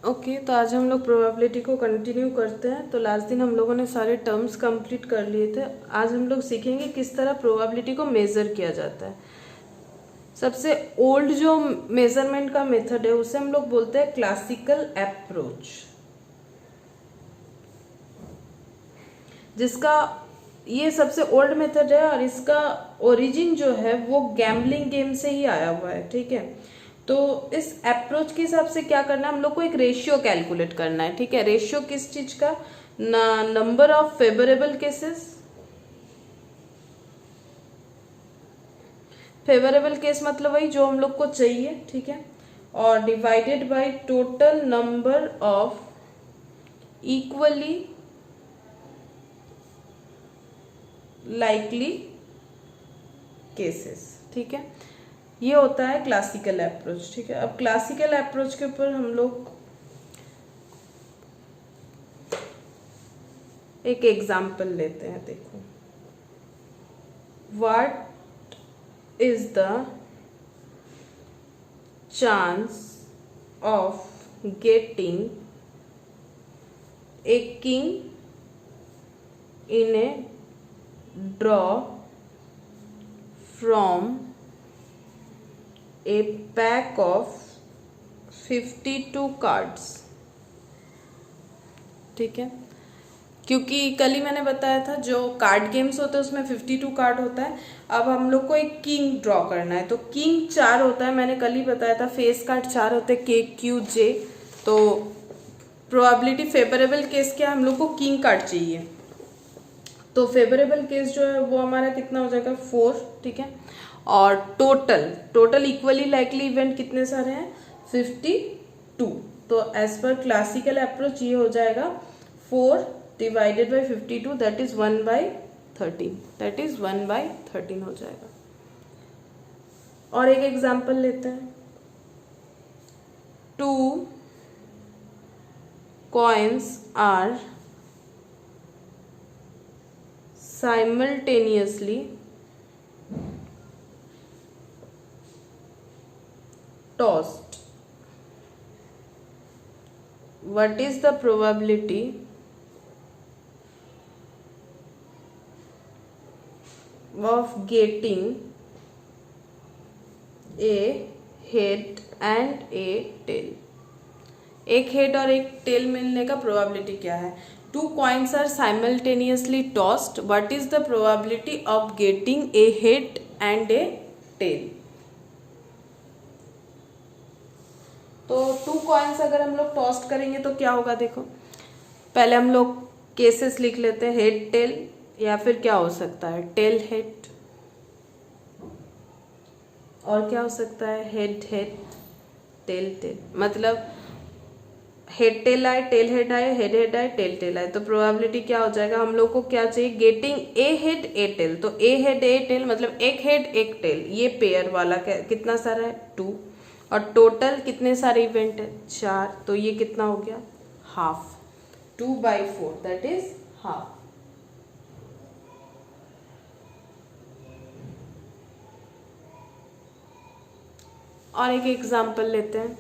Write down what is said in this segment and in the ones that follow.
Okay तो आज हम लोग प्रोबेबिलिटी को कंटिन्यू करते हैं। तो लास्ट दिन हम लोगों ने सारे टर्म्स कंप्लीट कर लिए थे। आज हम लोग सीखेंगे किस तरह प्रोबेबिलिटी को मेज़र किया जाता है। सबसे ओल्ड जो मेजरमेंट का मेथड है उसे हम लोग बोलते हैं क्लासिकल अप्रोच, जिसका ये सबसे ओल्ड मेथड है और इसका ओरिजिन जो है वो गैम्बलिंग गेम से ही आया हुआ है। ठीक है, तो इस अप्रोच के हिसाब से क्या करना है, हम लोग को एक रेशियो कैलकुलेट करना है। ठीक है, रेशियो किस चीज का, number of favourable cases, favourable case मतलब वही जो हम लोग को चाहिए। ठीक है, और divided by total number of equally likely cases. ठीक है, ये होता है क्लासिकल अप्रोच। ठीक है, अब क्लासिकल अप्रोच के ऊपर हम लोग एक एग्जाम्पल लेते हैं। देखो, what is the chance of getting a king in A draw from a pack of 52 cards. ठीक है, क्योंकि कल ही मैंने बताया था जो कार्ड गेम्स होते हैं उसमें 52 कार्ड होता है। अब हम लोग को एक किंग ड्रॉ करना है, तो किंग 4 होता है, मैंने कल ही बताया था। फेस कार्ड 4 होते हैं, के क्यू जे। तो प्रोबेबिलिटी फेवरेबल केस क्या, हम लोग को किंग कार्ड चाहिए। तो फेवरेबल केस जो है वो हमारा कितना हो जाएगा, 4। ठीक है, और टोटल इक्वली लाइकली इवेंट कितने सारे हैं, 52। तो एज पर क्लासिकल अप्रोच ये हो जाएगा 4 divided by 52, that is 1/13, that is 1/13 हो जाएगा। और एक एग्जाम्पल लेते हैं, 2 coins are simultaneously tossed. What is the probability of getting a head and a tail? एक हेड और एक टेल मिलने का प्रोबेबिलिटी क्या है। 2 coins are simultaneously tossed. What is the probability of getting a head and a tail? तो 2 coins अगर हम लोग टॉस्ट करेंगे तो क्या होगा, देखो पहले हम लोग केसेस लिख लेते हैं, हेड टेल, या फिर क्या हो सकता है, टेल हेड, और क्या हो सकता है, हेड हेड टेल टेल। मतलब हेड टेल आए, टेल हेड आए, हेड हेड आए, टेल टेल आए। तो प्रोबेबिलिटी क्या हो जाएगा, हम लोग को क्या चाहिए, getting a head a tail. तो ए हेड ए टेल मतलब एक हेड एक टेल, ये पेयर वाला कितना सारा है, 2। और टोटल कितने सारे इवेंट है, 4। तो ये कितना हो गया, हाफ, 2/4, दैट इज हाफ। और एक एग्जांपल लेते हैं,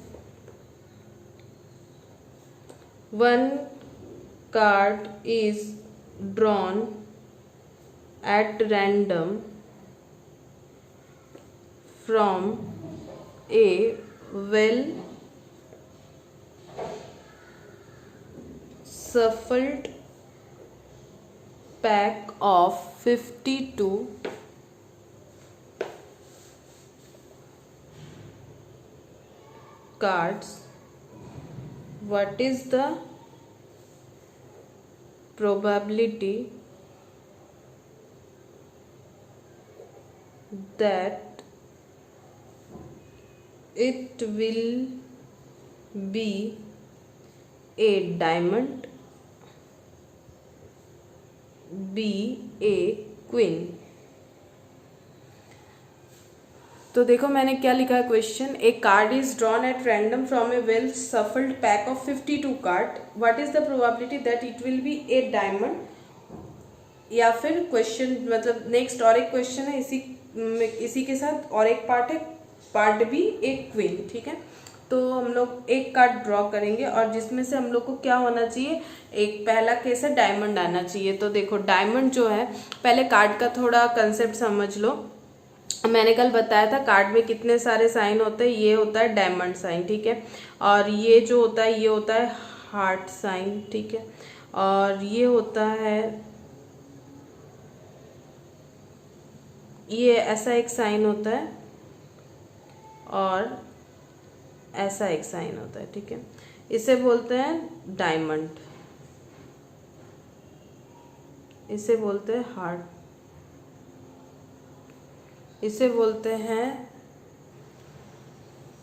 1 card is drawn at random from a well shuffled pack of 52 cards. What is the probability that it will be a diamond, B a queen? तो देखो मैंने क्या लिखा है question, A card is drawn at random from A well shuffled pack of 52 card, what is the probability that it will be A diamond, या फिर question मतलब next और एक क्वेश्चन है इसी के साथ और एक पार्ट है, पार्ट बी एक क्वीन। ठीक है, तो हम लोग एक कार्ड ड्रॉ करेंगे और जिसमें से हम लोग को क्या होना चाहिए, एक पहला केस है डायमंड आना चाहिए। तो देखो डायमंड जो है, पहले कार्ड का थोड़ा कंसेप्ट समझ लो। मैंने कल बताया था कार्ड में कितने सारे साइन होते हैं, ये होता है डायमंड साइन, ठीक है। और ये जो होता है ये होता है हार्ट साइन, ठीक है। और ये होता है, ये ऐसा एक साइन होता है और ऐसा एक साइन होता है, ठीक है। इसे बोलते हैं डायमंड, इसे बोलते हैं हार्ट, इसे बोलते हैं,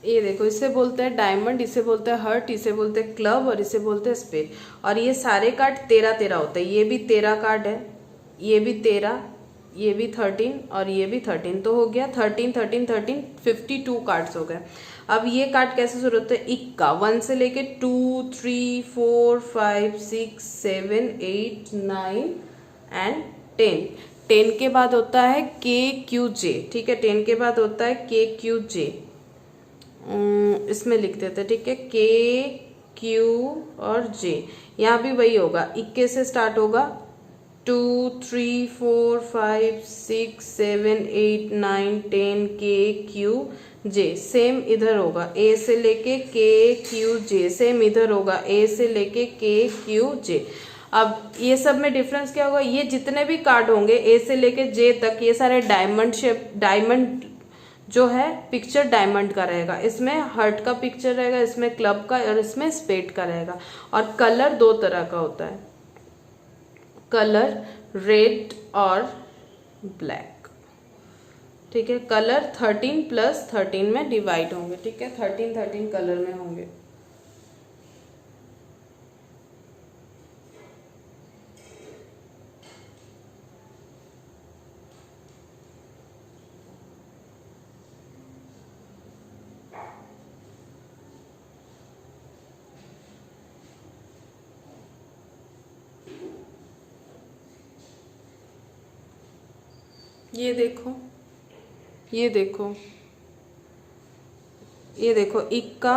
ये देखो इसे बोलते हैं डायमंड, इसे बोलते हैं हर्ट, इसे बोलते हैं क्लब और इसे बोलते हैं स्पेड। और ये सारे कार्ड 13-13 होते हैं। ये भी 13 कार्ड है, ये भी 13, ये भी 13 और ये भी 13। तो हो गया 13 13 13 52 कार्ड्स हो गए। अब ये कार्ड कैसे शुरू होते हैं, इक्का 1 से लेके 2 3 4 5 6 7 8 9 एंड 10। 10 के बाद होता है के क्यू जे, ठीक है। 10 के बाद होता है के क्यू जे, इसमें लिख देते हैं, ठीक है। के क्यू और जे, यहाँ भी वही होगा, 21 से स्टार्ट होगा, 2 3 4 5 6 7 8 9 10 के क्यू जे। सेम इधर होगा, ए से लेके के क्यू जे, सेम इधर होगा, ए से लेके के क्यू जे। अब ये सब में डिफरेंस क्या होगा, ये जितने भी कार्ड होंगे ए से लेके जे तक, ये सारे डायमंड शेप, डायमंड जो है पिक्चर डायमंड का रहेगा, इसमें हर्ट का पिक्चर रहेगा, इसमें क्लब का और इसमें स्पेड का रहेगा। और कलर दो तरह का होता है, कलर रेड और ब्लैक, ठीक है। कलर 13 + 13 में डिवाइड होंगे, ठीक है। 13 13 कलर में होंगे। ये देखो, ये देखो, ये देखो इक्का,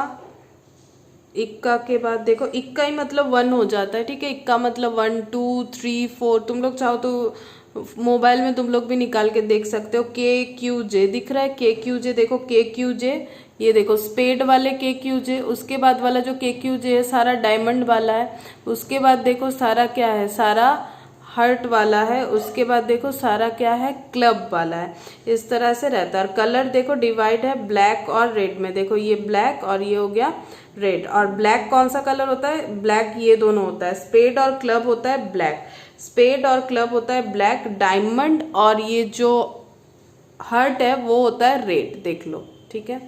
इक्का के बाद देखो, इक्का ही मतलब 1 हो जाता है, ठीक है। इक्का मतलब 1 2 3 4, तुम लोग चाहो तो मोबाइल में तुम लोग भी निकाल के देख सकते हो। के क्यू जे दिख रहा है, के क्यू जे देखो, के क्यू जे, ये देखो स्पेड वाले के क्यू जे। उसके बाद वाला जो के क्यू जे है सारा डायमंड वाला है। उसके बाद देखो सारा क्या है, सारा हर्ट वाला है। उसके बाद देखो सारा क्या है, क्लब वाला है। इस तरह से रहता है। और कलर देखो डिवाइड है ब्लैक और रेड में, देखो ये ब्लैक और ये हो गया रेड। और ब्लैक कौन सा कलर होता है, ब्लैक ये दोनों होता है। स्पेड और क्लब होता है ब्लैक, स्पेड और क्लब होता है ब्लैक। डायमंड और ये जो हर्ट है वो होता है रेड, देख लो, ठीक है।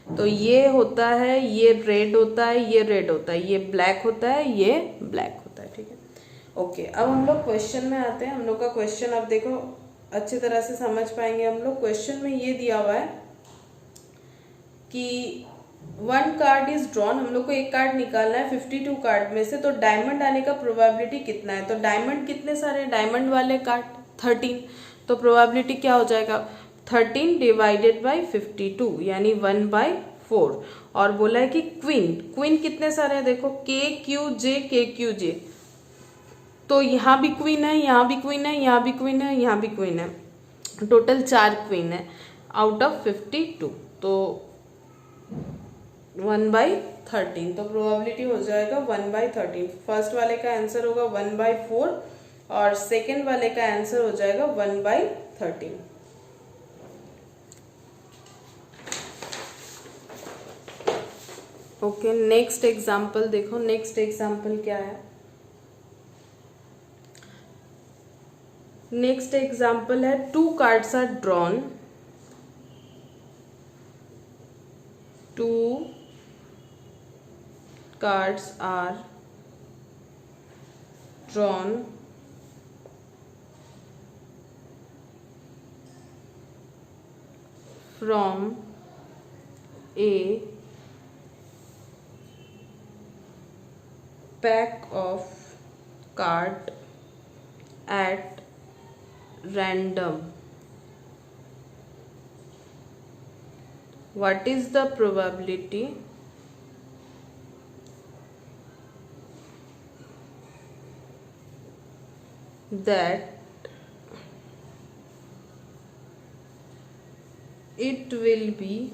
तो ये होता है, ये रेड होता है, ये रेड होता है, ये ब्लैक होता है, ये ब्लैक होता है, ठीक है। ओके, अब हम लोग क्वेश्चन में आते हैं। हम लोग का क्वेश्चन अब देखो अच्छी तरह से समझ पाएंगे हम लोग। क्वेश्चन में ये दिया हुआ है कि 1 कार्ड इज ड्रॉन, हम लोग को एक कार्ड निकालना है 52 कार्ड में से। तो डायमंड आने का प्रोबेबिलिटी कितना है, तो डायमंड कितने सारे, डायमंड वाले कार्ड 13, तो प्रोबेबिलिटी क्या हो जाएगा 13 डिवाइडेड बाई 52 यानी 1/4। और बोला है कि क्वीन, क्वीन कितने सारे हैं, देखो के क्यू जे, के क्यू जे, तो यहाँ भी क्वीन है, यहाँ भी क्वीन है, यहाँ भी क्वीन है, यहाँ भी क्वीन है। टोटल 4 क्वीन है आउट ऑफ 52, तो 1/13, तो प्रोबेबिलिटी हो जाएगा 1/13। फर्स्ट वाले का आंसर होगा 1/4 और सेकेंड वाले का आंसर हो जाएगा 1/13। ओके, नेक्स्ट एग्जाम्पल देखो। नेक्स्ट एग्जाम्पल क्या है, नेक्स्ट एग्जाम्पल है 2 cards are drawn, 2 cards are drawn from a pack of card at random. what is the probability that it will be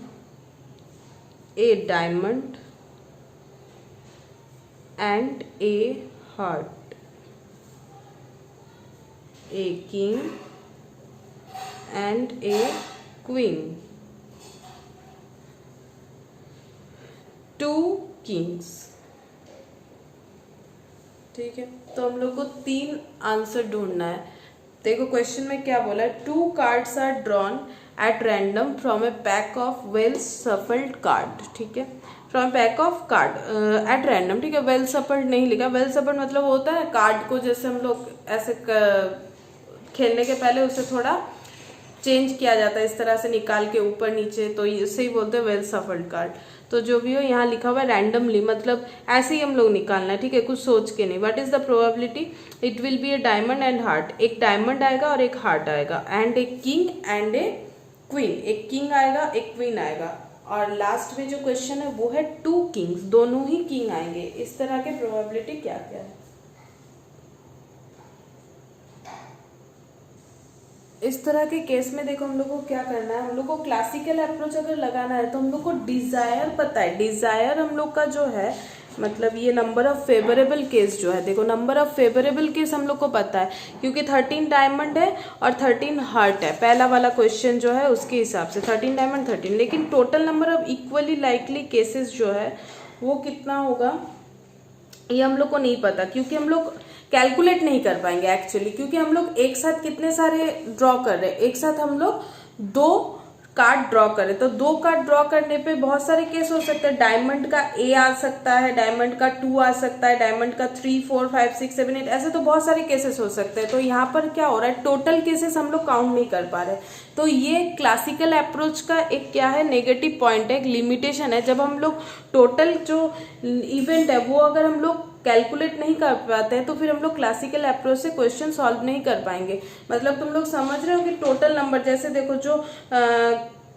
a diamond and a heart, a king and a queen, two kings। ठीक है, तो हम लोग को 3 answer ढूंढना है। देखो question में क्या बोला है, 2 cards are drawn at random from a pack of well shuffled card. ठीक है, from pack of card at random. ठीक है, वेल सफल्ड नहीं लिखा। वेल सफल्ड मतलब होता है कार्ड को जैसे हम लोग ऐसे खेलने के पहले उसे थोड़ा चेंज किया जाता है, इस तरह से निकाल के ऊपर नीचे, तो इसे ही बोलते हैं वेल सफल्ड कार्ड। तो जो भी हो यहाँ लिखा हुआ है रैंडमली, मतलब ऐसे ही हम लोग निकालना है। ठीक है, कुछ सोच के नहीं। What is the probability, it will be A diamond and heart. एक डायमंड आएगा और एक हार्ट आएगा, and A king and a queen. एक किंग आएगा, एक क्वीन आएगा, और लास्ट में जो क्वेश्चन है वो है 2 किंग्स, दोनों ही किंग आएंगे। इस तरह के प्रोबेबिलिटी क्या क्या है। इस तरह के केस में देखो हम लोग को क्या करना है, हम लोग को क्लासिकल अप्रोच अगर लगाना है तो हम लोग को डिजायर पता है। डिजायर हम लोग का जो है, मतलब ये नंबर ऑफ फेवरेबल केस जो है, देखो नंबर ऑफ फेवरेबल केस हम लोग को पता है, क्योंकि 13 डायमंड है और 13 हार्ट है। पहला वाला क्वेश्चन जो है उसके हिसाब से 13 डायमंड 13, लेकिन total number of equally likely cases जो है वो कितना होगा ये हम लोग को नहीं पता, क्योंकि हम लोग कैलकुलेट नहीं कर पाएंगे एक्चुअली, क्योंकि हम लोग एक साथ कितने सारे ड्रॉ कर रहे हैं। एक साथ हम लोग 2 कार्ड ड्रॉ करें, तो 2 कार्ड ड्रॉ करने पे बहुत सारे केस हो सकते हैं। डायमंड का ए आ सकता है, डायमंड का 2 आ सकता है, डायमंड का 3 4 5 6 7 8, ऐसे तो बहुत सारे केसेस हो सकते हैं। तो यहाँ पर क्या हो रहा है, टोटल केसेस हम लोग काउंट नहीं कर पा रहे। तो ये क्लासिकल अप्रोच का एक क्या है, नेगेटिव पॉइंट है, एक लिमिटेशन है। जब हम लोग टोटल जो इवेंट है वो अगर हम लोग कैलकुलेट नहीं कर पाते हैं तो फिर हम लोग क्लासिकल अप्रोच से क्वेश्चन सॉल्व नहीं कर पाएंगे। मतलब तुम लोग समझ रहे हो कि टोटल नंबर, जैसे देखो जो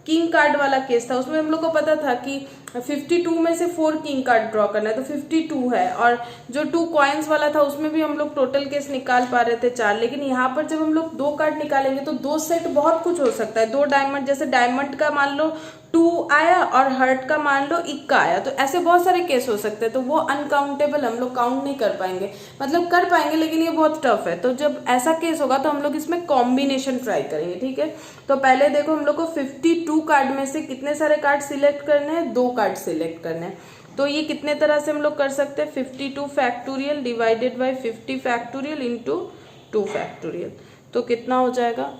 किंग कार्ड वाला केस था उसमें हम लोग को पता था कि 52 में से 4 किंग कार्ड ड्रॉ करना है, तो 52 है। और जो 2 कॉइन्स वाला था उसमें भी हम लोग टोटल केस निकाल पा रहे थे 4, लेकिन यहाँ पर जब हम लोग 2 कार्ड निकालेंगे तो 2 सेट बहुत कुछ हो सकता है। 2 डायमंड, जैसे डायमंड का मान लो 2 आया और हर्ट का मान लो इक्का आया, तो ऐसे बहुत सारे केस हो सकते हैं। तो वो अनकाउंटेबल, हम लोग काउंट नहीं कर पाएंगे, मतलब कर पाएंगे लेकिन ये बहुत टफ है। तो जब ऐसा केस होगा तो हम लोग इसमें कॉम्बिनेशन ट्राई करेंगे। ठीक है, तो पहले देखो हम लोग को 52 कार्ड में से कितने सारे कार्ड सिलेक्ट करने हैं, 2 कार्ड सिलेक्ट करने हैं। तो ये कितने तरह से हम लोग कर सकते हैं, 52 factorial divided by 50 factorial into 2 factorial. तो कितना हो जाएगा,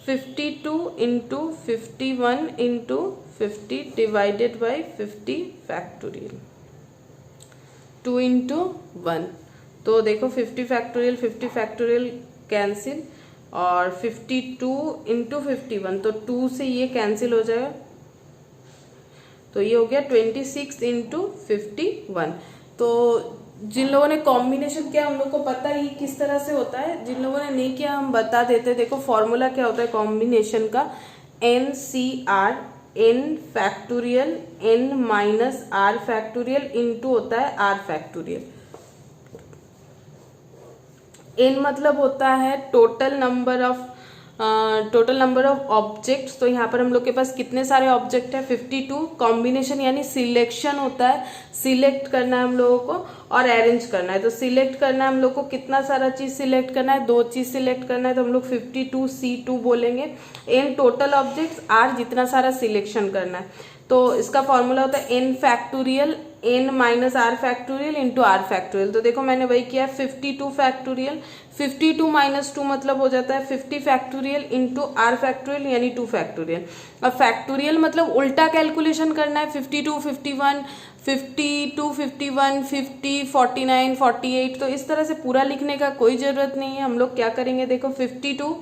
52 into 51 into 50 divided by 50 factorial, 2 into 1। तो देखो 50 फैक्टोरियल कैंसिल, और 52 इंटू 51, तो 2 से ये कैंसिल हो जाएगा, तो ये हो गया 26 इंटू 51। तो जिन लोगों ने कॉम्बिनेशन किया हम लोग को पता ही किस तरह से होता है, जिन लोगों ने नहीं किया हम बता देते। देखो फॉर्मूला क्या होता है कॉम्बिनेशन का, NCR n factorial n minus r factorial into होता है r फैक्टोरियल। n मतलब होता है टोटल नंबर ऑफ ऑब्जेक्ट्स। तो यहाँ पर हम लोग के पास कितने सारे ऑब्जेक्ट है, 52। कॉम्बिनेशन यानी सिलेक्शन होता है, सिलेक्ट करना है हम लोगों को और अरेंज करना है। तो सिलेक्ट करना है हम लोग को, कितना सारा चीज सिलेक्ट करना है, 2 चीज सिलेक्ट करना है, तो हम लोग 52C2 बोलेंगे। n टोटल ऑब्जेक्ट्स, r जितना सारा सिलेक्शन करना है। तो इसका फॉर्मूला होता है n factorial n minus r factorial into r factorial. तो देखो मैंने वही किया, 52 फैक्टोरियल, 52 माइनस 2 मतलब हो जाता है 50 फैक्टोरियल इंटू r फैक्टोरियल यानी 2 फैक्टोरियल। अब फैक्टोरियल मतलब उल्टा कैलकुलेशन करना है, 52 51 52 51 50 49 48। तो इस तरह से पूरा लिखने का कोई ज़रूरत नहीं है। हम लोग क्या करेंगे, देखो 52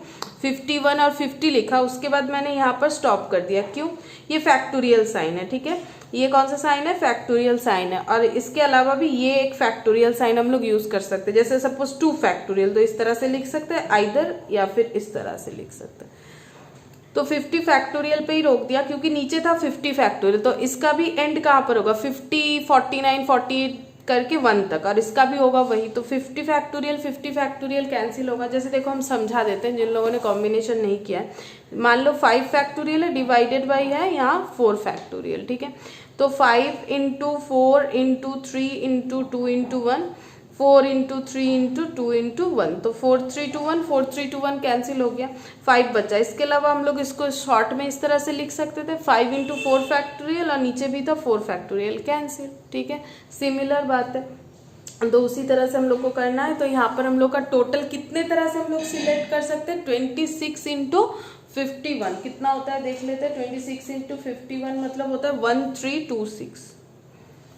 51 और 50 लिखा, उसके बाद मैंने यहाँ पर स्टॉप कर दिया। क्यों, ये फैक्टोरियल साइन है। ठीक है, ये कौन सा साइन है, फैक्टोरियल साइन है। और इसके अलावा भी ये एक फैक्टोरियल साइन हम लोग यूज कर सकते हैं, जैसे सपोज 2 फैक्टोरियल, तो इस तरह से लिख सकते हैं आइदर, या फिर इस तरह से लिख सकते हैं। तो 50 फैक्टोरियल पे ही रोक दिया क्योंकि नीचे था 50 फैक्टोरियल, तो इसका भी एंड कहाँ पर होगा 50, 49, 48 करके 1 तक, और इसका भी होगा वही। तो 50 फैक्टोरियल कैंसिल होगा। जैसे देखो हम समझा देते हैं जिन लोगों ने कॉम्बिनेशन नहीं किया है। मान लो 5 फैक्टोरियल है, डिवाइडेड बाई है यहाँ 4 फैक्टोरियल, ठीक है। तो 5 into 4 into 3 into 2 into 1, 4 into 3 into 2 into 1, तो 4 3 2 1, 4 3 2 1 कैंसिल हो गया, 5 बचा। इसके अलावा हम लोग इसको शॉर्ट में इस तरह से लिख सकते थे 5 इंटू 4 फैक्टोरियल, और नीचे भी था 4 फैक्टोरियल, कैंसिल, ठीक है। सिमिलर बात है, तो उसी तरह से हम लोग को करना है। तो यहाँ पर हम लोग का टोटल कितने तरह से हम लोग सिलेक्ट कर सकते हैं, 26 इंटू 51 कितना होता है देख लेते हैं। 26 इंटू 51 मतलब होता है 1326,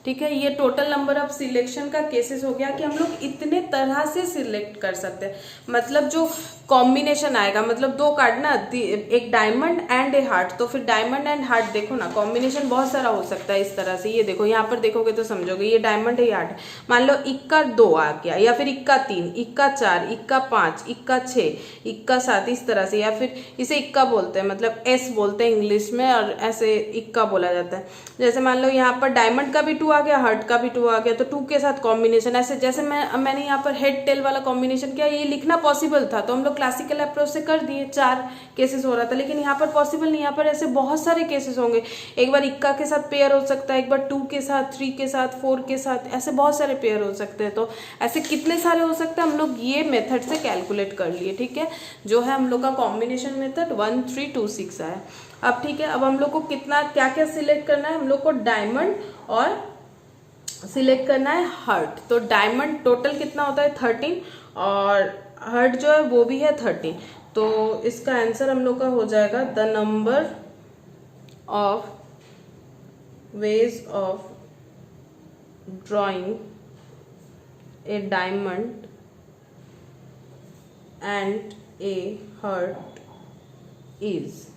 ठीक है। ये टोटल नंबर ऑफ सिलेक्शन का केसेस हो गया कि हम लोग इतने तरह से सिलेक्ट कर सकते हैं। मतलब जो कॉम्बिनेशन आएगा, मतलब 2 कार्ड ना, एक डायमंड एंड ए हार्ट, तो फिर डायमंड एंड हार्ट देखो ना, कॉम्बिनेशन बहुत सारा हो सकता है इस तरह से। ये देखो यहाँ पर देखोगे तो समझोगे, ये डायमंड है, ये हार्ट है। मान लो इक्का 2 आ गया, या फिर इक्का 3, इक्का 4, इक्का 5, इक्का 6, इक्का 7, इस तरह से। या फिर इसे इक्का बोलते हैं, मतलब एस बोलते हैं इंग्लिश में, और ऐसे इक्का बोला जाता है। जैसे मान लो यहाँ पर डायमंड का भी 2 आ गया, हार्ट का भी 2 आ गया, तो 2 के साथ कॉम्बिनेशन ऐसे। जैसे मैंने यहाँ पर हेड टेल वाला कॉम्बिनेशन किया, ये लिखना पॉसिबल था तो हम लोग क्लासिकल अप्रोच से कर दिए, 4 केसेस हो रहा था। लेकिन यहाँ पर पॉसिबल नहीं, यहाँ पर ऐसे बहुत सारे केसेस होंगे। एक बार इक्का के साथ पेयर हो सकता है, एक बार 2 के साथ, 3 के साथ, 4 के साथ, ऐसे बहुत सारे पेयर हो सकते हैं। तो ऐसे कितने सारे हो सकते हैं, हम लोग ये मेथड से कैलकुलेट कर लिए, ठीक है। जो है हम लोग का कॉम्बिनेशन मेथड 1326 आया। अब ठीक है, अब हम लोग को कितना क्या क्या सिलेक्ट करना है, हम लोग को डायमंड और सिलेक्ट करना है हार्ट। तो डायमंड टोटल कितना होता है 13, और हार्ट जो है वो भी है 13। तो इसका आंसर हम लोग का हो जाएगा the number of ways of drawing a diamond and A heart is.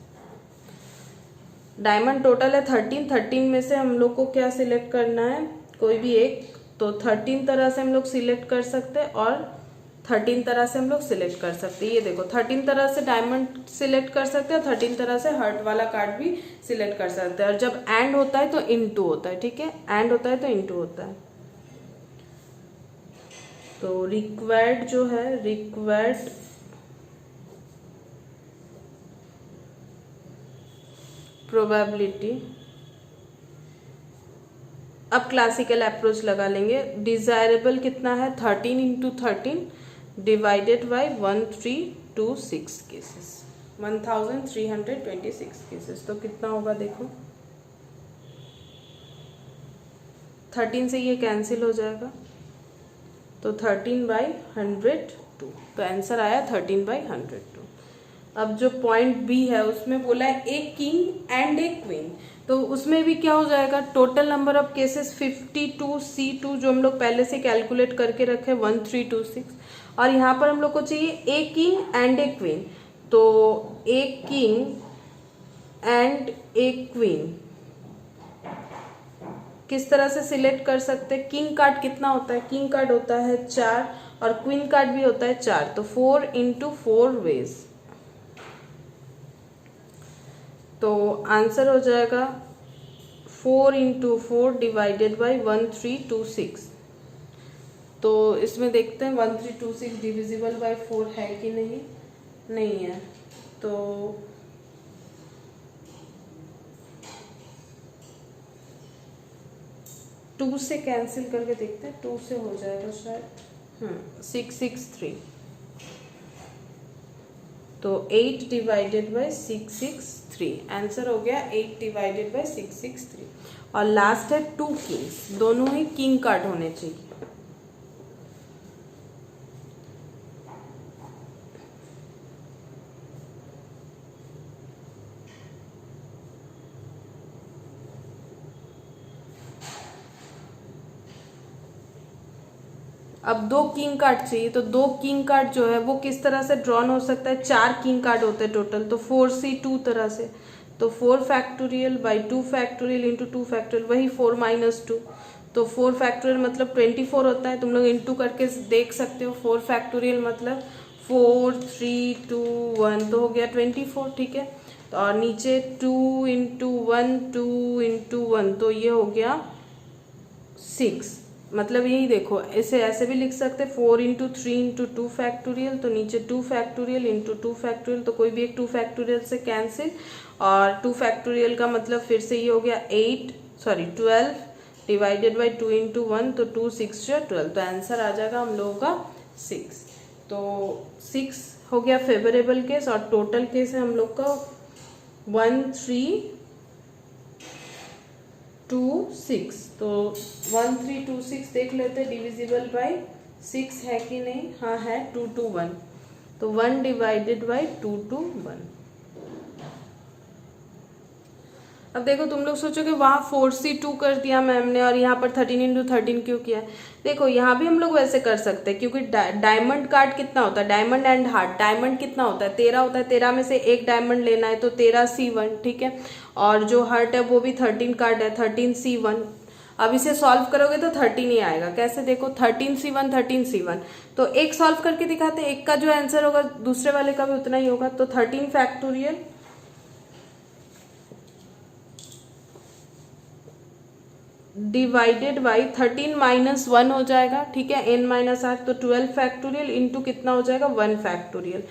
Diamond total है 13 में से हम लोग को क्या सिलेक्ट करना है, कोई भी एक। तो 13 तरह से हम लोग सिलेक्ट कर सकते हैं, और 13 तरह से हम लोग सिलेक्ट कर सकते हैं। ये देखो 13 तरह से डायमंड सिलेक्ट कर सकते हैं, 13 तरह से हार्ट वाला कार्ड भी सिलेक्ट कर सकते हैं। और जब एंड होता है तो इनटू होता है, ठीक है। एंड होता है तो इनटू होता है। तो रिक्वायर्ड जो है, रिक्वायर्ड प्रोबेबिलिटी, अब क्लासिकल अप्रोच लगा लेंगे। डिजायरेबल कितना है 13 into 13 divided by 1326 cases, 1326 cases. तो कितना होगा देखो, 13 से ये कैंसिल हो जाएगा, तो 13/102। तो आंसर आया 13/102। अब जो पॉइंट बी है उसमें बोला है ए किंग एंड ए क्वीन, तो उसमें भी क्या हो जाएगा, total number of cases 52C2 जो हम लोग पहले से कैलकुलेट करके रखे 1326, और यहाँ पर हम लोग को चाहिए a king and a queen. तो a king and a queen किस तरह से सिलेक्ट कर सकते हैं। किंग कार्ड कितना होता है, किंग कार्ड होता है 4, और क्वीन कार्ड भी होता है 4, तो 4 इंटू 4 वेज। तो आंसर हो जाएगा 4 इंटू 4 डिवाइडेड बाई 1326। तो इसमें देखते हैं 1326 डिविजिबल बाई 4 है कि नहीं, नहीं है। तो 2 से कैंसिल करके देखते हैं, 2 से हो जाएगा शायद, 663। तो 8 डिवाइडेड बाई 663, आंसर हो गया 8 डिवाइडेड बाई 663। और लास्ट है 2 किंग्स, दोनों ही किंग कार्ड होने चाहिए। अब 2 किंग कार्ड चाहिए, तो 2 किंग कार्ड जो है वो किस तरह से ड्रॉन हो सकता है, 4 किंग कार्ड होते हैं टोटल, तो 4C2 तरह से। तो 4 factorial by 2 factorial into 2 factorial, वही 4 - 2, तो 4 फैक्टोरियल मतलब 24 होता है। तुम लोग इंटू करके देख सकते हो, 4 फैक्टोरियल मतलब 4 3 2 1, तो हो गया 24, ठीक है। और नीचे 2 इंटू 1 2 इंटू 1, तो ये हो गया 6। मतलब यही देखो, इसे ऐसे भी लिख सकते 4 इंटू 3 इंटू 2 फैक्टोरियल, तो नीचे 2 फैक्टोरियल इंटू 2 फैक्टोरियल, तो कोई भी एक 2 फैक्टोरियल से कैंसिल, और 2 फैक्टोरियल का मतलब फिर से ये हो गया 12 डिवाइडेड बाई 2 इंटू 1, तो 2 6 12, तो आंसर आ जाएगा हम लोगों का 6। तो 6 हो गया फेवरेबल केस, और टोटल केस है हम लोग का 1 3 2 6। तो 1 3 2 6 देख लेते, डिविजिबल बाई 6 है कि नहीं, हाँ है, 2 2 1, तो 1 डिवाइडेड बाई 2 2 1। अब देखो तुम लोग सोचोगे वहाँ 4C2 कर दिया मैम ने और यहाँ पर 13 इंटू 13 क्यों किया है। देखो यहाँ भी हम लोग वैसे कर सकते हैं, क्योंकि डायमंड कार्ड कितना होता है, डायमंड एंड हार्ट, डायमंड कितना होता है 13 होता है, 13 में से एक डायमंड लेना है तो 13C1, ठीक है। और जो हार्ट है वो भी 13 कार्ड है, 13C1। अब इसे सॉल्व करोगे तो 13 ही आएगा। कैसे, देखो 13C1 13C1, तो एक सॉल्व करके दिखाते, एक का जो आंसर होगा दूसरे वाले का भी उतना ही होगा, तो 13 फैक्टोरियल डिवाइडेड बाई 13 माइनस 1 हो जाएगा, ठीक है, n माइनस आर, तो 12 फैक्टोरियल इंटू कितना हो जाएगा 1 फैक्टोरियल,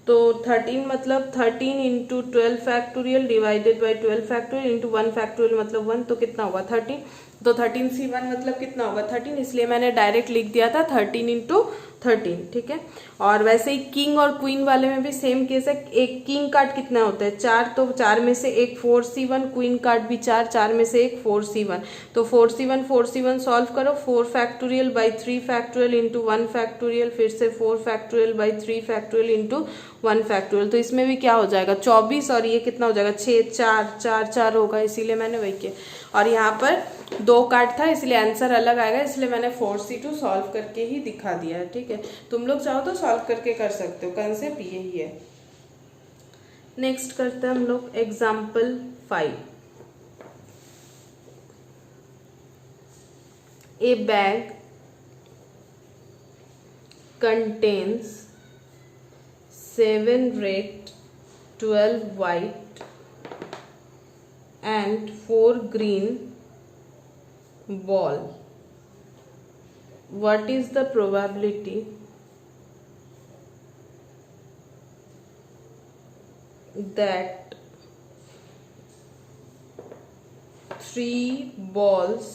तो 13 मतलब 13 into 12 factorial divided by 12 factorial into 1 factorial मतलब 1, तो कितना होगा 13, तो 13C1 मतलब कितना होगा 13, इसलिए मैंने डायरेक्ट लिख दिया था 13 इंटू 13, ठीक है। और वैसे ही किंग और क्वीन वाले में भी सेम केस है, एक किंग कार्ड कितना होता है 4, तो 4 में से एक 4C1, क्वीन कार्ड भी 4, 4 में से एक 4C1, तो 4C1 सॉल्व करो, 4 factorial by 3 factorial into 1 factorial, फिर से 4 factorial by 3 factorial into 1 factorial, तो इसमें भी क्या हो जाएगा 24, और ये कितना हो जाएगा 6 4 4 4 होगा, इसीलिए मैंने वही किया। और यहाँ पर 2 कार्ड था इसलिए आंसर अलग आएगा, इसलिए मैंने 4C2 सॉल्व करके ही दिखा दिया है, ठीक है। तुम लोग चाहो तो सॉल्व करके कर सकते हो, कंसेप्ट यही है। नेक्स्ट करते हैं हम लोग example 5। A bag contains 7 red, 12 white and 4 green ball. What is the probability that 3 balls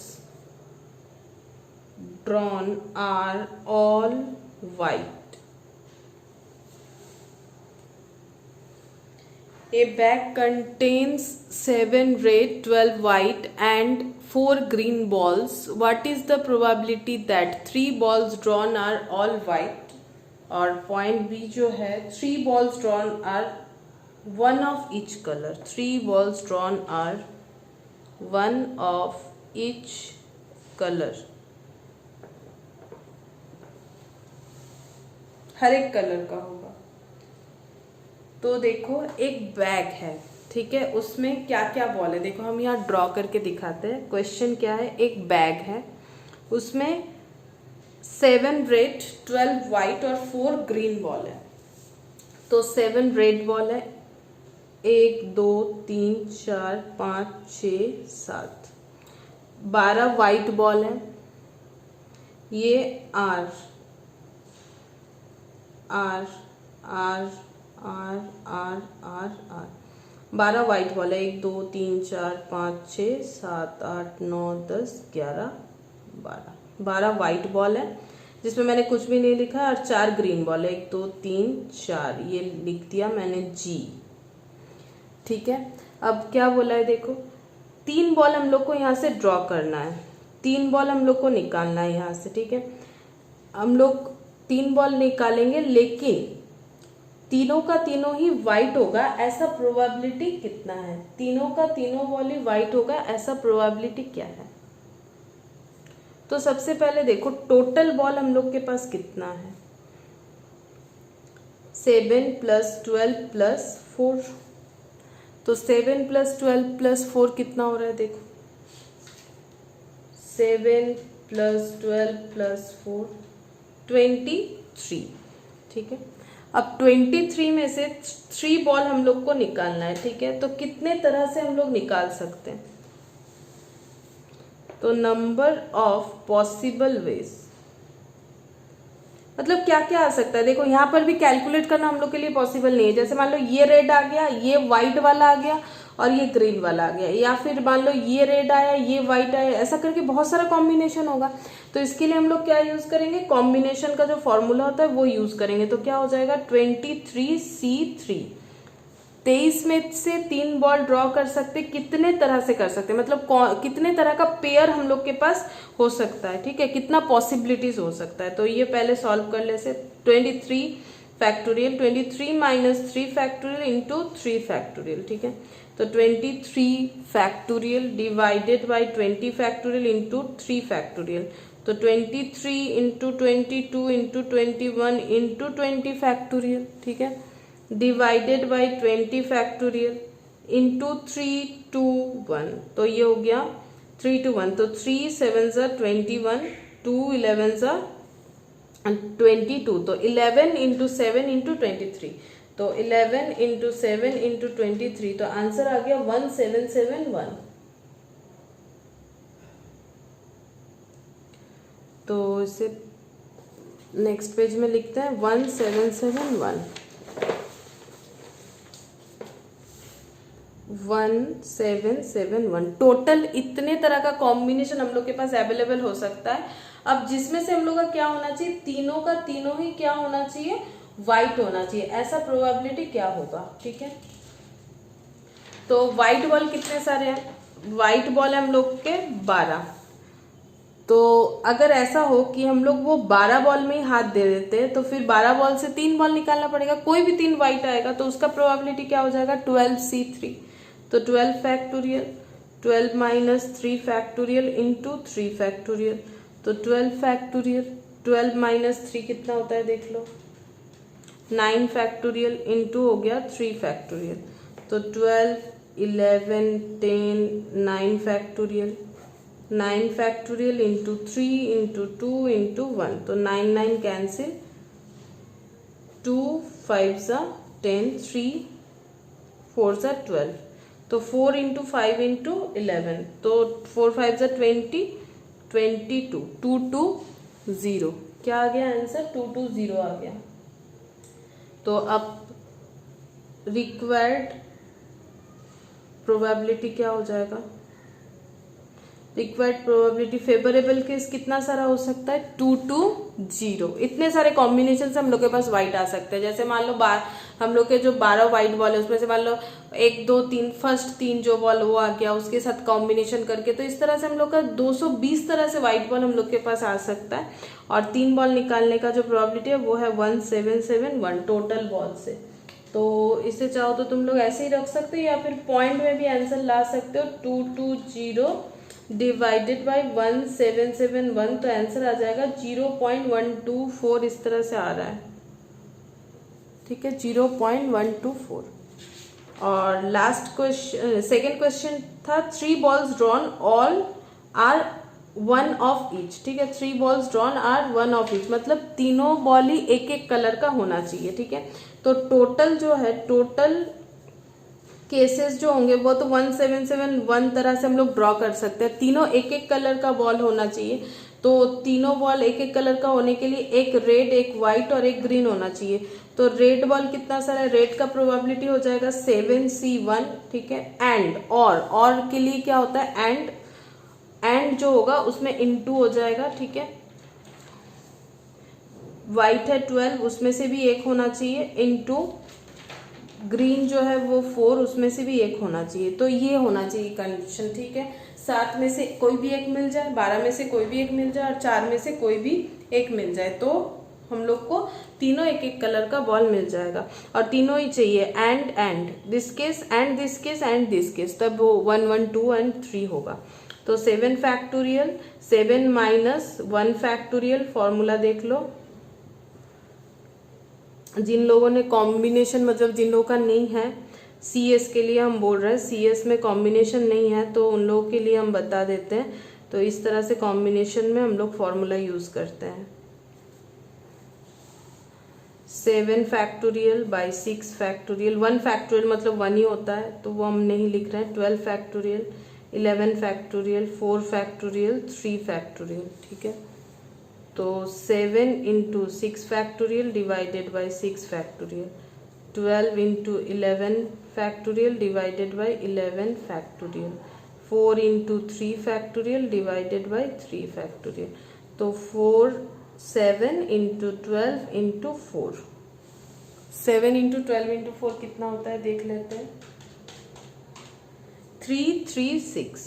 drawn are all white? A bag contains 7 red, 12 white and 4 green balls. What is the probability that 3 balls drawn are all white? और point B जो है 3 balls drawn are one of each color. 3 balls drawn are one of each color. हर एक colour का होगा। तो देखो एक bag है, ठीक है, उसमें क्या क्या बॉल है, देखो हम यहाँ ड्रॉ करके दिखाते हैं। क्वेश्चन क्या है, एक बैग है, उसमें 7 रेड, 12 वाइट और 4 ग्रीन बॉल है। तो 7 रेड बॉल है, 1 2 3 4 5 6 7, 12 वाइट बॉल है, ये are are are are are are are 12 white ball है, 1 2 3 4 5 6 7 8 9 10 11 12 वाइट बॉल है जिसमें मैंने कुछ भी नहीं लिखा, और 4 ग्रीन बॉल है, 1 2 3 4, ये लिख दिया मैंने जी, ठीक है। अब क्या बोला है, देखो 3 बॉल हम लोग को यहाँ से ड्रॉ करना है, 3 बॉल हम लोग को निकालना है यहाँ से, ठीक है। हम लोग 3 बॉल निकालेंगे, लेकिन तीनों का तीनों ही वाइट होगा, ऐसा प्रोबेबिलिटी कितना है, तीनों का तीनों बॉल ही वाइट होगा, ऐसा प्रोबेबिलिटी क्या है। तो सबसे पहले देखो टोटल बॉल हम लोग के पास कितना है, 7 + 12 + 4, तो 7 + 12 + 4 कितना हो रहा है, देखो 7 + 12 + 4 23, ठीक है। अब 23 में से 3 बॉल हम लोग को निकालना है, ठीक है। तो कितने तरह से हम लोग निकाल सकते हैं, तो नंबर ऑफ पॉसिबल वेज, मतलब क्या क्या आ सकता है। देखो यहाँ पर भी कैलकुलेट करना हम लोग के लिए पॉसिबल नहीं है। जैसे मान लो ये रेड आ गया, ये व्हाइट वाला आ गया और ये ग्रीन वाला आ गया, या फिर मान लो ये रेड आया, ये व्हाइट आया, ऐसा करके बहुत सारा कॉम्बिनेशन होगा। तो इसके लिए हम लोग क्या यूज करेंगे, कॉम्बिनेशन का जो फॉर्मूला होता है वो यूज करेंगे। तो क्या हो जाएगा 23C3, 23 में से 3 बॉल ड्रॉ कर सकते, कितने तरह से कर सकते, मतलब कितने तरह का पेयर हम लोग के पास हो सकता है, ठीक है, कितना पॉसिबिलिटीज हो सकता है। तो ये पहले सॉल्व कर ले से 23 factorial, 23 minus 3 factorial into 3 factorial, ठीक है। तो 23 factorial divided by 20 factorial into 3 factorial, तो 23 इंटू 22 इंटू 21 इंटू 20 फैक्टोरियल, ठीक है, डिवाइडेड बाई 20 फैक्टोरियल इंटू 3 2 1, तो ये हो गया 3 to 1, तो 3 7 ज़ा 21, 2 11 ज़ा 22, तो 11 इंटू 7 इंटू 23, तो 11 इंटू 7 इंटू 23, तो आंसर आ गया 1771। तो इसे नेक्स्ट पेज में लिखते हैं 1771, 1771। टोटल इतने तरह का कॉम्बिनेशन हम लोग के पास अवेलेबल हो सकता है। अब जिसमें से हम लोग का क्या होना चाहिए, तीनों का तीनों ही क्या होना चाहिए, व्हाइट होना चाहिए, ऐसा प्रोबेबिलिटी क्या होगा, ठीक है। तो व्हाइट बॉल कितने सारे हैं, व्हाइट बॉल है हम लोग के 12। तो अगर ऐसा हो कि हम लोग वो 12 बॉल में ही हाथ दे देते हैं, तो फिर 12 बॉल से 3 बॉल निकालना पड़ेगा, कोई भी 3 व्हाइट आएगा, तो उसका प्रोबेबिलिटी क्या हो जाएगा 12C3, तो 12 factorial, 12 minus 3 factorial into 3 factorial, तो 12 फैक्टोरियल, 12 माइनस 3 कितना होता है देख लो, 9 फैक्टोरियल इंटू हो गया 3 फैक्टोरियल, तो 12 11 10 9 factorial, 9 factorial into 3 into 2 into 1, तो 9 9 कैंसिल, 2 5 ज़ा 10, 3 4 ज़ा 12, तो 4 इंटू 5 इंटू 11, तो 4 5 ज़ा 20, 22, 2 2 0, क्या आ गया आंसर 220 आ गया। तो अब रिक्वायर्ड प्रोबेबिलिटी क्या हो जाएगा, रिक्वायर्ड प्रोबेबिलिटी फेवरेबल केस कितना सारा हो सकता है 2 to 0, इतने सारे कॉम्बिनेशन से हम लोग के पास व्हाइट आ सकते हैं। जैसे मान लो हम लोग के जो 12 व्हाइट बॉल है उसमें से मान लो 1 2 3 फर्स्ट 3 जो बॉल वो आ गया, उसके साथ कॉम्बिनेशन करके, तो इस तरह से हम लोग का 220 तरह से व्हाइट बॉल हम लोग के पास आ सकता है। और 3 बॉल निकालने का जो प्रोबेबिलिटी है वो है 1771 टोटल बॉल से। तो इसे चाहो तो तुम लोग ऐसे ही रख सकते हो या फिर पॉइंट में भी आंसर ला सकते हो, 220 डिवाइडेड बाई 1771, तो आंसर आ जाएगा 0.124, इस तरह से आ रहा है, ठीक है 0.124। और लास्ट क्वेश्चन, सेकेंड क्वेश्चन था 3 balls drawn all are 1 of each, ठीक है 3 balls drawn are 1 of each, मतलब तीनों बॉल ही एक एक कलर का होना चाहिए, ठीक है। तो टोटल जो है, टोटल केसेस जो होंगे वो तो 1771 तरह से हम लोग ड्रॉ कर सकते हैं। तीनों एक एक कलर का बॉल होना चाहिए, तो तीनों बॉल एक एक कलर का होने के लिए एक रेड, एक व्हाइट और एक ग्रीन होना चाहिए। तो रेड बॉल कितना सारा है, रेड का प्रोबेबिलिटी हो जाएगा 7C1, ठीक है। एंड और के लिए क्या होता है, एंड जो होगा उसमें इनटू हो जाएगा, ठीक है। व्हाइट है 12, उसमें से भी एक होना चाहिए, इनटू ग्रीन जो है वो 4, उसमें से भी एक होना चाहिए। तो ये होना चाहिए कंडीशन, ठीक है। 7 में से कोई भी एक मिल जाए, 12 में से कोई भी एक मिल जाए और 4 में से कोई भी एक मिल जाए, तो हम लोग को तीनों एक एक कलर का बॉल मिल जाएगा। और तीनों ही चाहिए, and this case and this case and this case, तब वो 1 1 2 एंड 3 होगा। तो 7 फैक्टोरियल, 7 माइनस 1 फैक्टोरियल, फॉर्मूला देख लो। जिन लोगों ने कॉम्बिनेशन, मतलब जिन लोगों का नहीं है, CS के लिए हम बोल रहे हैं, CS में कॉम्बिनेशन नहीं है तो उन लोगों के लिए हम बता देते हैं। तो इस तरह से कॉम्बिनेशन में हम लोग फॉर्मूला यूज करते हैं। 7 फैक्टोरियल बाई 6 फैक्टोरियल, 1 फैक्टोरियल मतलब 1 ही होता है तो वो हम नहीं लिख रहे हैं। 12 फैक्टोरियल, 11 फैक्टोरियल, 4 फैक्टोरियल, 3 फैक्टोरियल, ठीक है। तो 7 into 6 factorial divided by 6 factorial, 12 into 11 factorial divided by 11 factorial, 4 into 3 factorial divided by 3 factorial. तो 7 इंटू 12 इंटू 4, 7 इंटू 12 इंटू 4 कितना होता है देख लेते हैं। 336।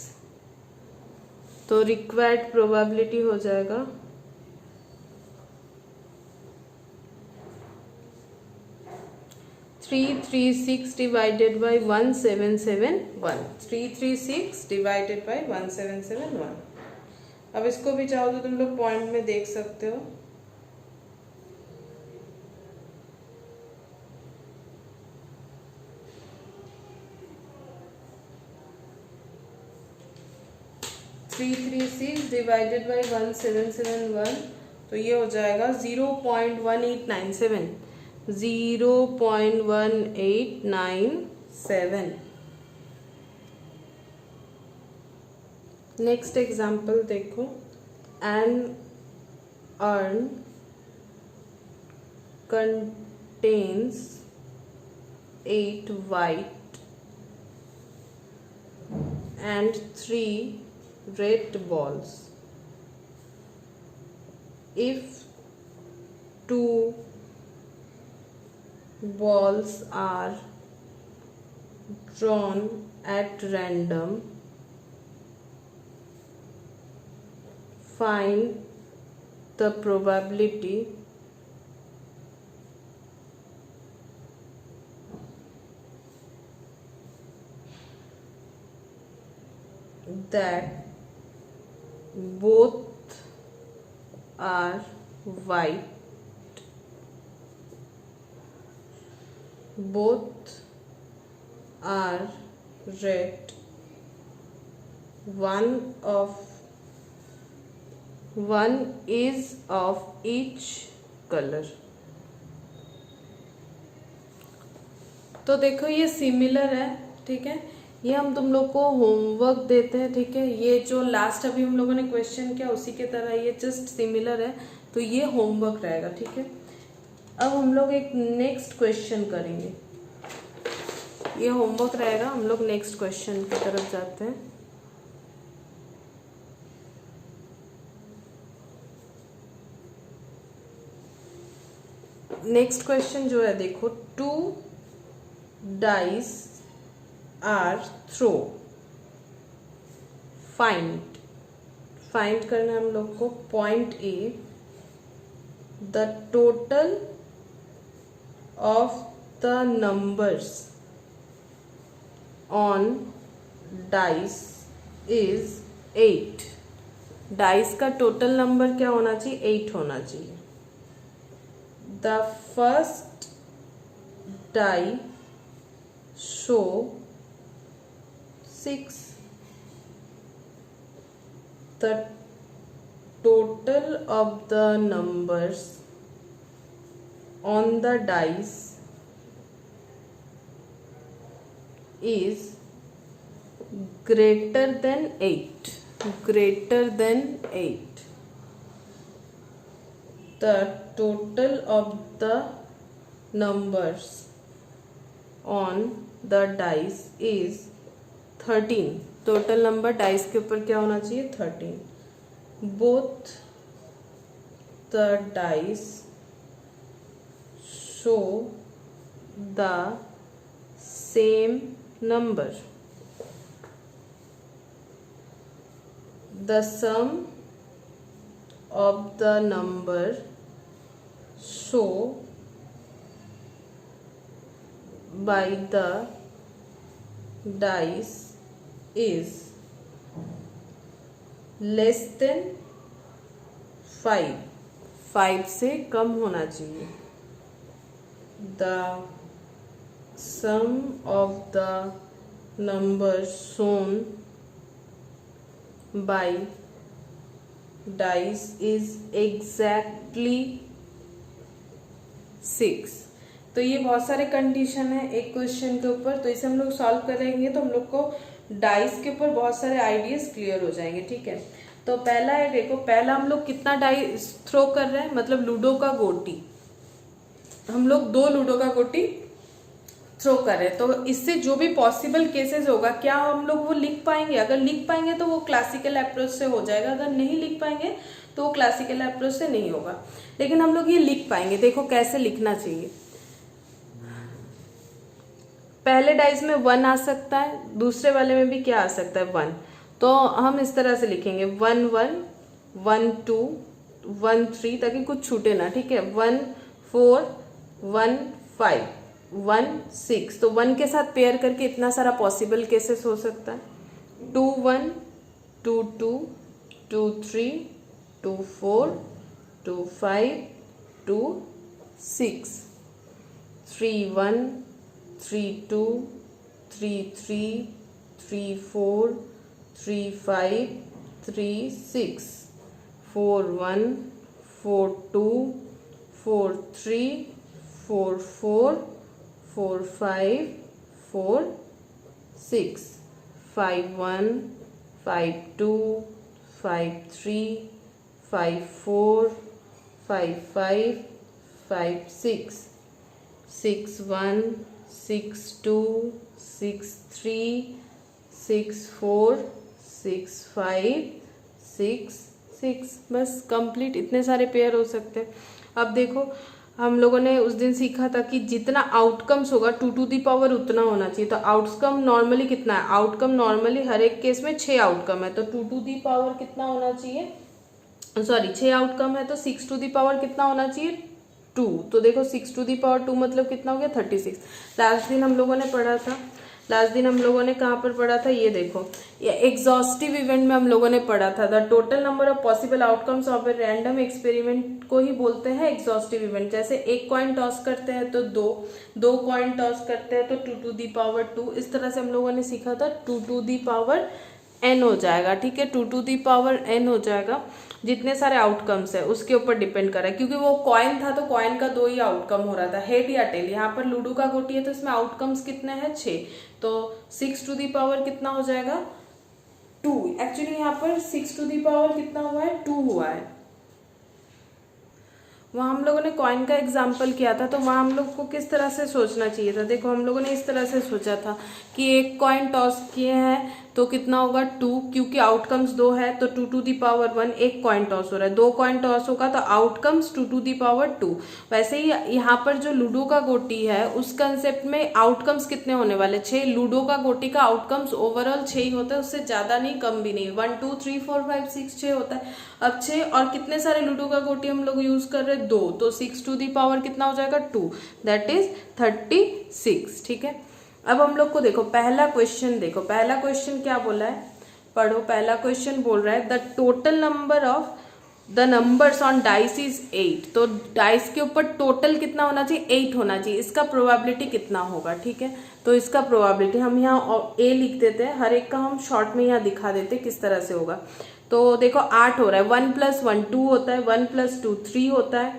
तो रिक्वायर्ड प्रोबेबिलिटी हो जाएगा 336 डिवाइडेड बाई 1771, 336 डिवाइडेड बाई 1771। अब इसको भी चाहो तो तुम लोग पॉइंट में देख सकते हो। Three three six divided by 1771, तो ये हो जाएगा 0.1897, 0.1897। नेक्स्ट एग्जाम्पल देखो। An urn contains 8 white and 3 red balls. If 2 balls are drawn at random, find the probability that both are white, both are red, one is of each color। तो देखो ये similar है, ठीक है। ये हम तुम लोग को होमवर्क देते हैं, ठीक है। ये जो लास्ट अभी हम लोगों ने क्वेश्चन किया उसी के तरह ये जस्ट सिमिलर है, तो ये होमवर्क रहेगा, ठीक है। अब हम लोग एक नेक्स्ट क्वेश्चन करेंगे, ये होमवर्क रहेगा। हम लोग नेक्स्ट क्वेश्चन की तरफ जाते हैं। नेक्स्ट क्वेश्चन जो है देखो, 2 dice are throw, फाइंड करना है हम लोग को। Point A, the total of the numbers on dice is 8। Dice का टोटल नंबर क्या होना चाहिए? 8 होना चाहिए। The first die show 6, the total of the numbers on the dice is greater than 8, greater than 8। the total of the numbers on the dice is 13। Total number dice के ऊपर क्या होना चाहिए? 13। Both the dice show the same number, the sum of the number show by the dice is less than 5, 5 से कम होना चाहिए। the sum of the numbers shown by dice is exactly 6। तो ये बहुत सारे कंडीशन है एक क्वेश्चन के ऊपर, तो इसे हम लोग सॉल्व करेंगे तो हम लोग को डाइस के ऊपर बहुत सारे आइडियाज क्लियर हो जाएंगे। ठीक है, तो पहला है, देखो पहला हम लोग कितना डाइस थ्रो कर रहे हैं, मतलब लूडो का गोटी, हम लोग 2 लूडो का गोटी थ्रो कर रहे हैं। तो इससे जो भी पॉसिबल केसेस होगा, क्या हम लोग वो लिख पाएंगे? अगर लिख पाएंगे तो वो क्लासिकल अप्रोच से हो जाएगा, अगर नहीं लिख पाएंगे तो वो क्लासिकल अप्रोच से नहीं होगा, लेकिन हम लोग ये लिख पाएंगे। देखो कैसे लिखना चाहिए। पहले डाइस में 1 आ सकता है, दूसरे वाले में भी क्या आ सकता है 1, तो हम इस तरह से लिखेंगे 1 1 1 2 1 3, ताकि कुछ छूटे ना। ठीक है, 1 4 1 5 1 6, तो 1 के साथ पेयर करके इतना सारा पॉसिबल केसेस हो सकता है। 2 1 2 2 2 3 2 4 2 5 2 6 3 1 3 2 3 3 3 4 3 5 3 6 4 1 4 2 4 3 4 4 4 5 4 6 5 1 5 2 5 3 5 4 5 5 5 6 6 1 6 2 6 3 6 4 6 5 6 6, बस कंप्लीट। इतने सारे पेयर हो सकते हैं। अब देखो हम लोगों ने उस दिन सीखा था कि जितना आउटकम्स होगा 2 टू दी पावर उतना होना चाहिए। तो आउटकम नॉर्मली कितना है? आउटकम नॉर्मली हर एक केस में 6 आउटकम है, तो 2 टू दी पावर कितना होना चाहिए? सॉरी 6 आउटकम है तो 6 टू दी पावर कितना होना चाहिए? 2। तो देखो 6 टू दी पावर 2 मतलब कितना हो गया? 36। लास्ट दिन हम लोगों ने पढ़ा था, लास्ट दिन हम लोगों ने कहाँ पर पढ़ा था? ये देखो, ये एग्जॉस्टिव इवेंट में हम लोगों ने पढ़ा था। The total number of possible outcomes of a random experiment को ही बोलते हैं एग्जॉस्टिव इवेंट। जैसे एक कॉइन टॉस करते हैं तो 2 कॉइन टॉस करते हैं तो 2 टू दी पावर 2। इस तरह से हम लोगों ने सीखा था 2 टू दी पावर n हो जाएगा। ठीक है, 2 टू दी पावर n हो जाएगा। जितने सारे आउटकम्स है उसके ऊपर डिपेंड कर रहा है, क्योंकि वो कॉइन था तो कॉइन का 2 ही आउटकम हो रहा था, हेड या टेल। यहाँ पर लूडो का गोटी है तो इसमें आउटकम्स कितने हैं? 6। तो 6 टू दी पावर कितना हो जाएगा? 2। एक्चुअली यहाँ पर 6 टू दी पावर कितना हुआ है? 2 हुआ है। वहाँ हम लोगों ने कॉइन का एग्जाम्पल किया था, तो वहाँ हम लोग को किस तरह से सोचना चाहिए था? देखो हम लोगों ने इस तरह से सोचा था कि एक कॉइन टॉस किए हैं तो कितना होगा? 2, क्योंकि आउटकम्स 2 है तो 2 टू दी पावर 1। एक कॉइन टॉस हो रहा है, 2 कॉइन टॉस होगा तो आउटकम्स 2 टू दी पावर 2। वैसे ही यहाँ पर जो लूडो का गोटी है उस कंसेप्ट में आउटकम्स कितने होने वाले? 6। लूडो का गोटी का आउटकम्स ओवरऑल 6 ही होता है, उससे ज्यादा नहीं कम भी नहीं। 1 2 3 4 5 6 6 होता है। अब 6 और कितने सारे लूडो का गोटी हम लोग यूज कर रहे हैं? 2, तो 6 टू दी पावर कितना हो जाएगा? 2, दैट इज 36। ठीक है, अब हम लोग को देखो पहला क्वेश्चन, देखो पहला क्वेश्चन क्या बोला है, पढ़ो। पहला क्वेश्चन बोल रहा है the total number of the numbers on dice is 8। तो डाइस के ऊपर टोटल कितना होना चाहिए? 8 होना चाहिए। इसका प्रोबेबिलिटी कितना होगा? ठीक है, तो इसका प्रोबेबिलिटी हम यहाँ ए लिख देते हैं, हर एक का हम शॉर्ट में यहाँ दिखा देते हैं किस तरह से होगा। तो देखो 8 हो रहा है, 1 + 1 2 होता है, 1 + 2 3 होता है,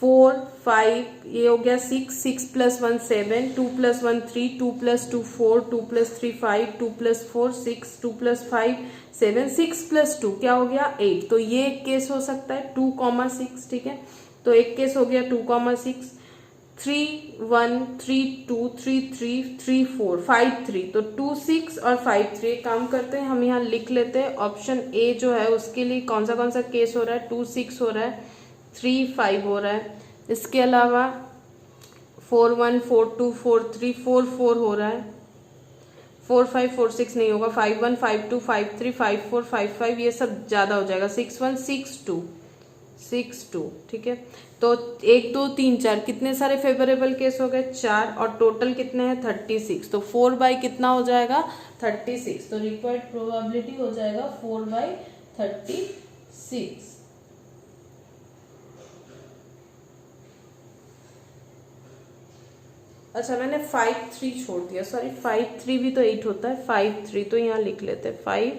4 5 ये हो गया 6 6 + 1 7 2 + 1 3 2 + 2 4 2 + 3 5 2 + 4 6 2 + 5 7 6 + 2 क्या हो गया? 8। तो ये एक केस हो सकता है 2,6। ठीक है, तो एक केस हो गया 2,6। 3 1 3 2 3 3 3 4 5 3, तो 2 6 और 5 3। काम करते हैं हम यहाँ लिख लेते हैं ऑप्शन ए जो है उसके लिए कौन सा केस हो रहा है? 2 6 हो रहा है, 3 5 हो रहा है। इसके अलावा 4 1 4 2 4 3 4 4 हो रहा है, 4 5 4 6 नहीं होगा, 5 1 5 2 5 3 5 4 5 5 ये सब ज्यादा हो जाएगा, 6 1 6 2 6 2। ठीक है, तो 1 2 3 4 कितने सारे फेवरेबल केस हो गए? 4, और टोटल कितने हैं? 36। तो 4 बाई कितना हो जाएगा? 36। तो रिक्वायर्ड प्रोबेबिलिटी हो जाएगा 4/36। अच्छा मैंने 5 3 छोड़ दिया, सॉरी 5 3 भी तो 8 होता है, 5 3 तो यहाँ लिख लेते हैं 5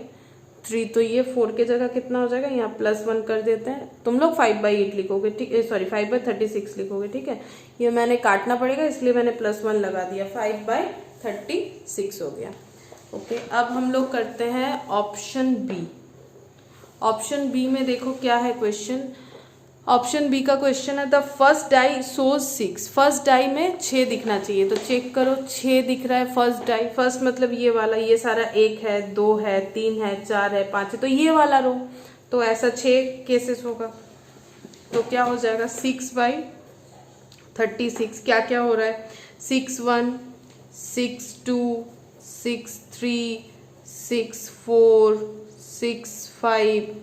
3, तो ये 4 के जगह कितना हो जाएगा, यहाँ +1 कर देते हैं। तुम लोग 5/8 लिखोगे, ठीक है, सॉरी 5/36 लिखोगे, ठीक है। ये मैंने काटना पड़ेगा इसलिए मैंने +1 लगा दिया, 5/36 हो गया। ओके, अब हम लोग करते हैं ऑप्शन बी। ऑप्शन बी में देखो क्या है क्वेश्चन। ऑप्शन बी का क्वेश्चन है the first die shows 6। First die में 6 दिखना चाहिए, तो चेक करो 6 दिख रहा है फर्स्ट डाई। फर्स्ट मतलब ये वाला, ये सारा 1 है, 2 है, 3 है, 4 है, 5 है, तो ये वाला रो। तो ऐसा 6 केसेस होगा, तो क्या हो जाएगा 6/36। क्या क्या हो रहा है, 6/1, 6/2, 6/3, 6/4, 6/5,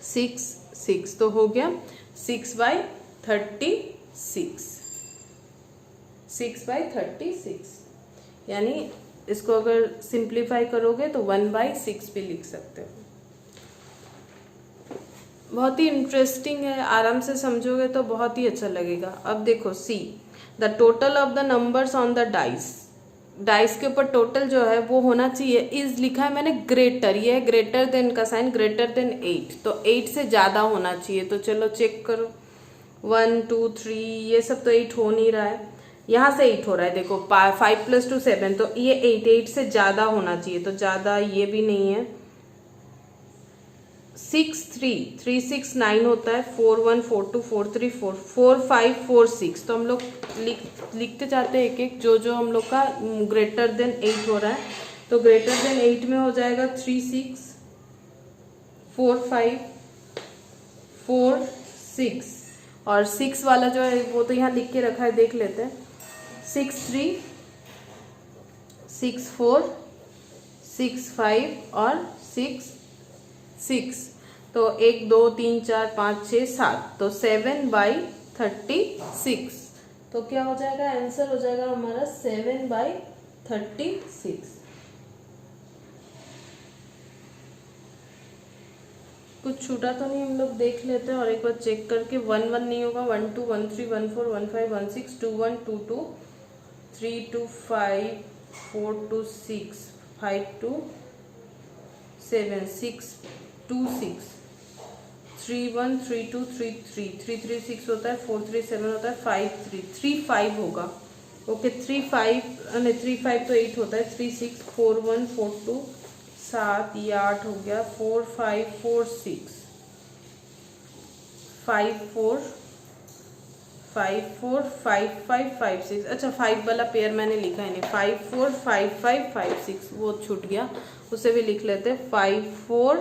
6/6, तो हो गया 6/36। 6/36 यानी इसको अगर सिंप्लीफाई करोगे तो 1/6 भी लिख सकते हो। बहुत ही इंटरेस्टिंग है, आराम से समझोगे तो बहुत ही अच्छा लगेगा। अब देखो see, the total of the numbers on the dice. Dice के ऊपर टोटल जो है वो होना चाहिए, इज लिखा है मैंने ग्रेटर, ये है ग्रेटर देन का साइन, ग्रेटर देन 8, तो 8 से ज्यादा होना चाहिए। तो चलो चेक करो, 1 2 3, ये सब तो 8 हो नहीं रहा है, यहाँ से 8 हो रहा है। देखो 5 + 2 7, तो ये 8 से ज्यादा होना चाहिए, तो ज्यादा ये भी नहीं है। 6 3 3 6 9 होता है, 4 1 4 2 4 3 4 4 5 4 6, तो हम लोग लिखते जाते हैं एक एक, जो जो हम लोग का ग्रेटर देन 8 हो रहा है। तो ग्रेटर देन 8 में हो जाएगा 3 6 4 5 4 6, और 6 वाला जो है वो तो यहाँ लिख के रखा है, देख लेते हैं। 6 3 6 4 6 5 और 6 6, तो 1 2 3 4 5 6 7, तो 7/36। तो क्या हो जाएगा, आंसर हो जाएगा हमारा 7/36। कुछ छूटा तो नहीं, हम लोग देख लेते हैं और एक बार चेक करके। 1 1 नहीं होगा, 1 2 1 3 1 4 1 5 1 6 2 1 2 2 3 2 5 4 2 6 5 2 7 6 2 6 3 1 3 2 3 3 3 3 6 होता है, 4 3 7 होता है, 5 3 3 5 होगा। ओके 3 5 नहीं 3 5 तो 8 होता है, 3 6 4 1 4 2 7, ये 8 हो गया, 4 5 4 6 5 4 5 4 5 5 5 6। अच्छा 5 वाला पेयर मैंने लिखा है नहीं, 5 4 5 5 5 6 वो छूट गया, उसे भी लिख लेते हैं। 5 4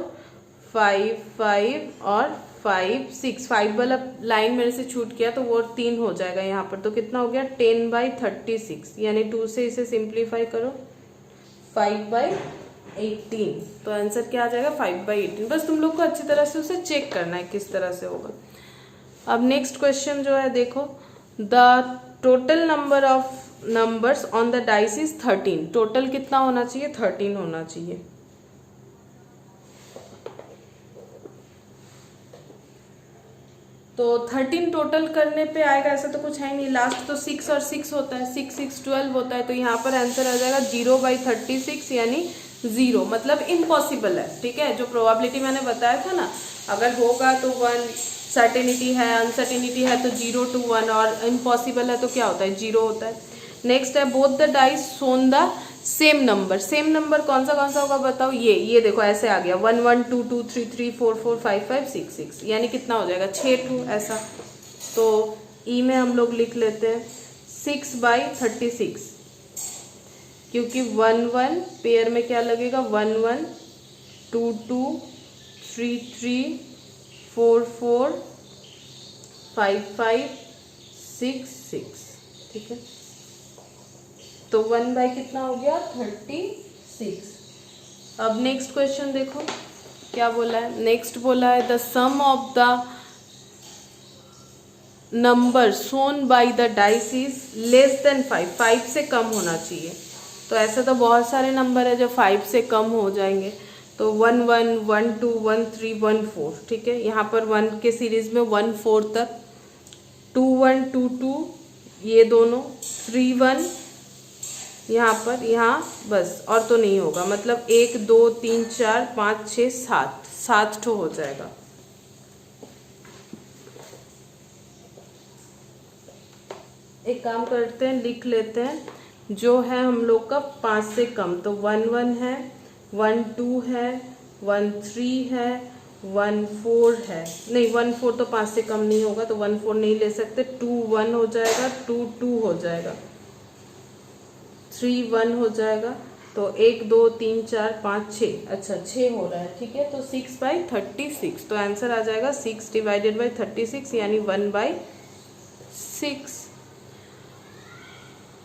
5 5 और 5 6, 5 वाला लाइन मेरे से छूट गया तो वो 3 हो जाएगा यहाँ पर, तो कितना हो गया 10/36, यानी 2 से इसे सिंप्लीफाई करो 5/18, तो आंसर क्या आ जाएगा 5/18। बस तुम लोग को अच्छी तरह से उसे चेक करना है किस तरह से होगा। अब नेक्स्ट क्वेश्चन जो है देखो, the total number of numbers on the dice is 13। Total कितना होना चाहिए, 13 होना चाहिए। तो 13 टोटल करने पे आएगा, ऐसा तो कुछ है नहीं, लास्ट तो 6 और 6 होता है, 6 6 12 होता है, तो यहाँ पर आंसर आ जाएगा 0/36 यानी 0, मतलब इम्पॉसिबल है। ठीक है, जो प्रोबेबिलिटी मैंने बताया था ना, अगर होगा तो 1, सर्टेनिटी है, अनसर्टेनिटी है तो 0 to 1, और इम्पॉसिबल है तो क्या होता है 0 होता है। नेक्स्ट है both the dice shown the same number. Same number कौन सा होगा बताओ, ये देखो ऐसे आ गया 1 1 2 2 3 3 4 4 5 5 6 6, यानी कितना हो जाएगा 6 2 ऐसा। तो ई में हम लोग लिख लेते हैं 6/36, क्योंकि 1 1 पेयर में क्या लगेगा 1 1 2 2 3 3 4 4 5 5 6 6, ठीक है। तो 1 कितना हो गया 36। अब नेक्स्ट क्वेश्चन देखो क्या बोला है। नेक्स्ट बोला है the sum of the number shown by the dice is less than 5। 5 से कम होना चाहिए। तो ऐसा तो बहुत सारे नंबर है जो 5 से कम हो जाएंगे। तो 1 1 1 2 1 3 1 4, ठीक है। यहाँ पर 1 के सीरीज में 1 4 तक, 2 1 2 2 ये दोनों, 3 1 यहाँ पर, यहाँ बस, और तो नहीं होगा, मतलब 1 2 3 4 5 6 7, 7 ठो हो जाएगा। एक काम करते हैं, लिख लेते हैं जो है हम लोग का 5 से कम, तो 1 1 है, 1 2 है, 1 3 है, 1 4 है, नहीं 1 4 तो 5 से कम नहीं होगा, तो 1 4 नहीं ले सकते, 2 1 हो जाएगा, 2 2 हो जाएगा, 3 1 हो जाएगा, तो 1 2 3 4 5 6, अच्छा 6 हो रहा है, ठीक है। तो 6/36, तो आंसर आ जाएगा 6 डिवाइडेड बाई 36 यानी 1/6।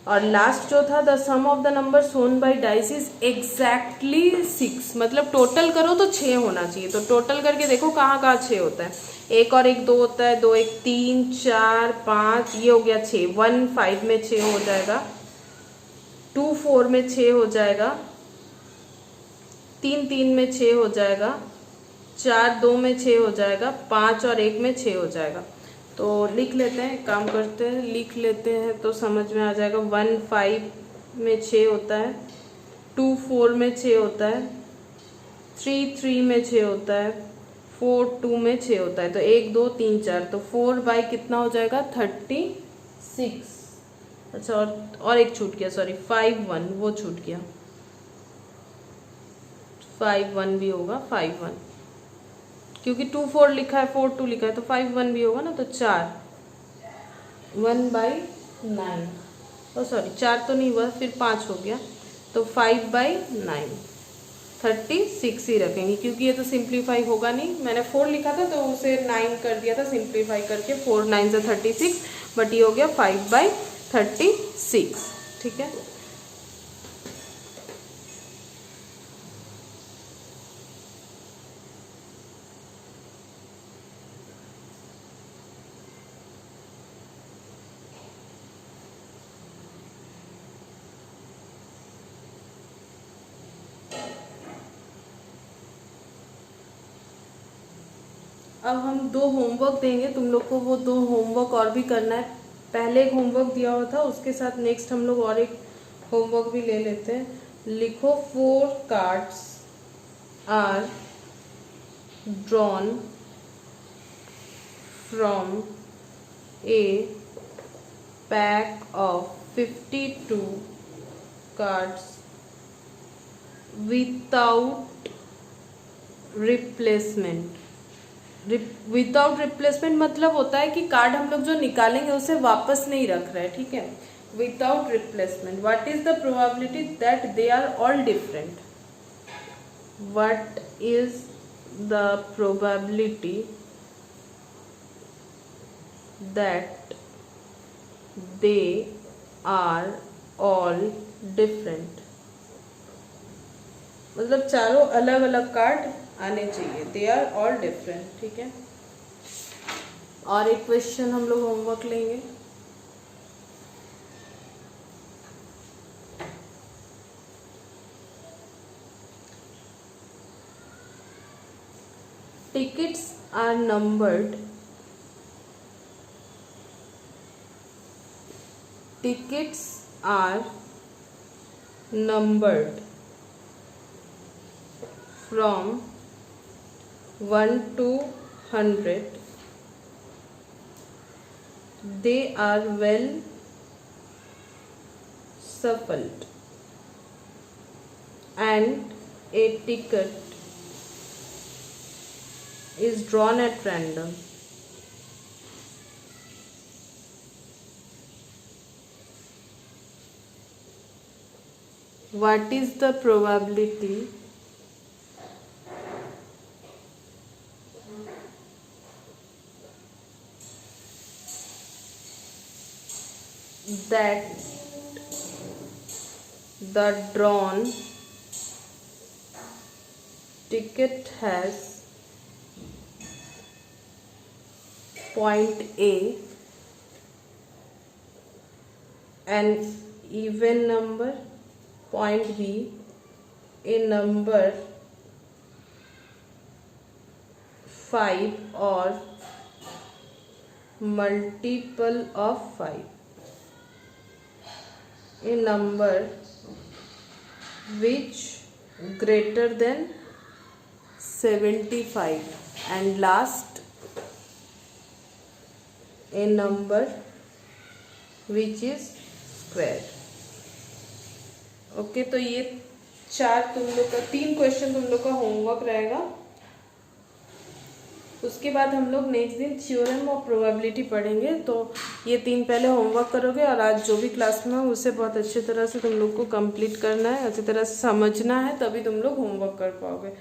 और लास्ट जो था, the sum of the number shown by dice is exactly 6, मतलब टोटल करो तो 6 होना चाहिए, तो टोटल करके देखो कहाँ कहाँ 6 होता है, 1 और 1 2 होता है, 2 1 3 4 5, ये हो गया 6, 1 5 में 6 हो जाएगा, 2 4 में 6 हो जाएगा, 3 3 में 6 हो जाएगा, 4 2 में 6 हो जाएगा, 5 और 1 में 6 हो जाएगा। तो लिख लेते हैं, काम करते हैं, लिख लेते हैं तो समझ में आ जाएगा। 1 5 में 6 होता है, 2 4 में 6 होता है, 3 3 में 6 होता है, 4 2 में 6 होता है, तो 1 2 3 4, तो 4 बाई कितना हो जाएगा 36। अच्छा, और एक छूट गया, सॉरी 5 1, वो छूट गया, 5 1 भी होगा, 5 1, क्योंकि 2 4 लिखा है, 4 2 लिखा है, तो 5 1 भी होगा ना, तो 4 1/9, ओ सॉरी 4 तो नहीं हुआ, फिर 5 हो गया, तो 5/9, 36 ही रखेंगे, क्योंकि ये तो सिंप्लीफाई होगा नहीं, मैंने 4 लिखा था तो उसे 9 कर दिया था सिंप्लीफाई करके, 4 9 से 36, बट ये हो गया 5/36, ठीक है। अब हम 2 होमवर्क देंगे तुम लोग को, वो 2 होमवर्क और भी करना है। पहले एक होमवर्क दिया हुआ था, उसके साथ नेक्स्ट हम लोग और एक होमवर्क भी ले लेते हैं। लिखो 4 cards are drawn from a pack of 52 cards without replacement. Without replacement मतलब होता है कि कार्ड हम लोग जो निकालेंगे उसे वापस नहीं रख रहे हैं, ठीक है। Without replacement, what is the probability that they are all different? What is the probability that they are all different, मतलब चारों अलग अलग कार्ड आने चाहिए, दे आर ऑल डिफरेंट, ठीक है। और एक क्वेश्चन हम लोग होमवर्क लेंगे। Tickets are numbered, tickets are numbered from 1 to 100. They are well shuffled and a ticket is drawn at random. What is the probability that the drawn ticket has point A, an even number, point B, a number 5 or multiple of 5, a number which greater than 75 and last a number which is square. Okay तो ये चार तुम लोग का 3 question तुम लोग का homework रहेगा। उसके बाद हम लोग नेक्स्ट दिन थ्योरम और प्रोबेबिलिटी पढ़ेंगे। तो ये 3 पहले होमवर्क करोगे और आज जो भी क्लास में हो उसे बहुत अच्छी तरह से तुम लोग को कंप्लीट करना है, अच्छी तरह से समझना है, तभी तुम लोग होमवर्क कर पाओगे।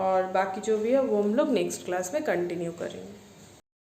और बाकी जो भी है वो हम लोग नेक्स्ट क्लास में कंटिन्यू करेंगे।